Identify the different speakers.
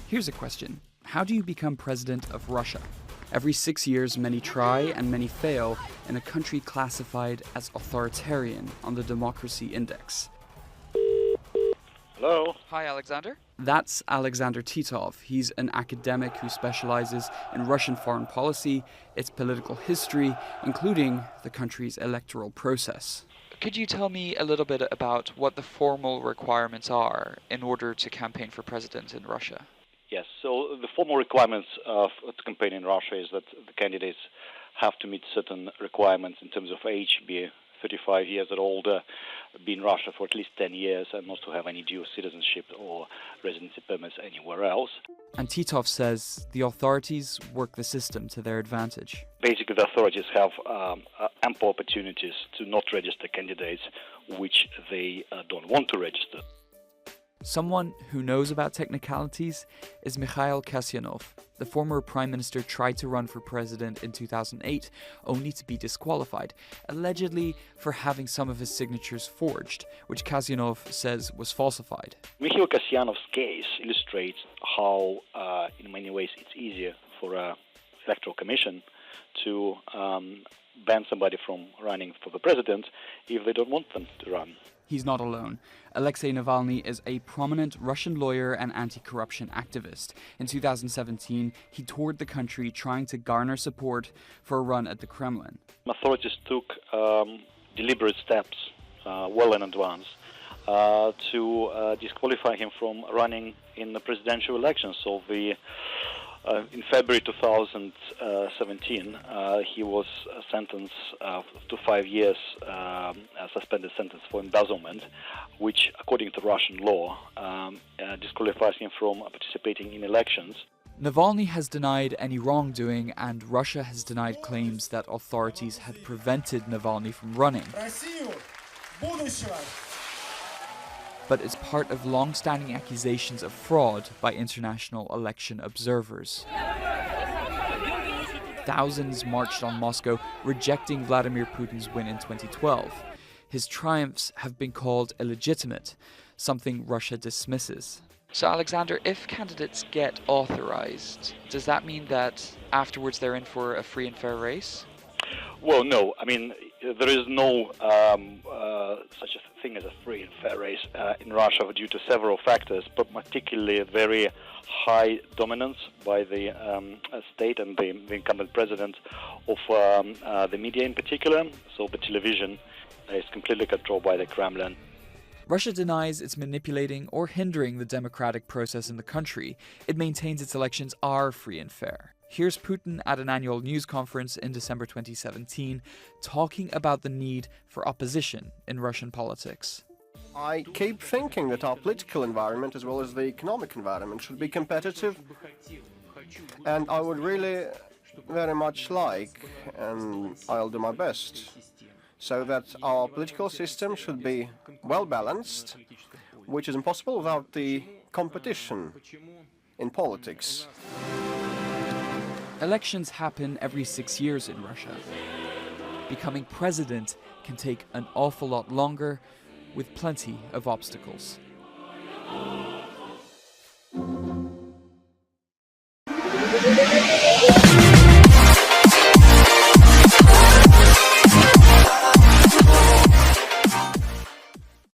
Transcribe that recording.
Speaker 1: Here's a question. How do you become president of Russia? Every 6 years, many try and many fail in a country classified as authoritarian on the Democracy Index.
Speaker 2: Hello?
Speaker 1: Hi, Alexander. That's Alexander Titov. He's an academic who specializes in Russian foreign policy, its political history, including the country's electoral process. Could you tell me a little bit about what the formal requirements are in order to campaign for president in Russia?
Speaker 2: Yes, so the formal requirements to campaign in Russia is that the candidates have to meet certain requirements in terms of age, be 35 years or older, be in Russia for at least 10 years, and not to have any dual citizenship or residency permits anywhere else.
Speaker 1: And Titov says the authorities work the system to their advantage.
Speaker 2: Basically, the authorities have ample opportunities to not register candidates which they don't want to register.
Speaker 1: Someone who knows about technicalities is Mikhail Kasyanov. The former prime minister tried to run for president in 2008, only to be disqualified, allegedly for having some of his signatures forged, which Kasyanov says was falsified.
Speaker 2: Mikhail Kasyanov's case illustrates how, in many ways, it's easier for an electoral commission to ban somebody from running for the president if they don't want them to run.
Speaker 1: He's not alone. Alexei Navalny is a prominent Russian lawyer and anti-corruption activist. In 2017, he toured the country trying to garner support for a run at the Kremlin.
Speaker 2: Authorities took deliberate steps well in advance to disqualify him from running in the presidential elections. So in February 2017, he was sentenced to 5 years, a suspended sentence for embezzlement, which, according to Russian law, disqualifies him from participating in elections.
Speaker 1: Navalny has denied any wrongdoing, and Russia has denied claims that authorities had prevented Navalny from running. But it's part of long-standing accusations of fraud by international election observers. Thousands marched on Moscow, rejecting Vladimir Putin's win in 2012. His triumphs have been called illegitimate, something Russia dismisses. So, Alexander, if candidates get authorized, does that mean that afterwards they're in for a free and fair race?
Speaker 2: Well, no. I mean, there is no such a thing as a free and fair race in Russia due to several factors, but particularly a very high dominance by the state and the incumbent president of the media in particular. So the television is completely controlled by the Kremlin.
Speaker 1: Russia denies it's manipulating or hindering the democratic process in the country. It maintains its elections are free and fair. Here's Putin at an annual news conference in December 2017, talking about the need for opposition in Russian politics.
Speaker 3: I keep thinking that our political environment, as well as the economic environment, should be competitive. And I would really very much like, and I'll do my best, so that our political system should be well balanced, which is impossible without the competition in politics.
Speaker 1: Elections happen every 6 years in Russia. Becoming president can take an awful lot longer, with plenty of obstacles.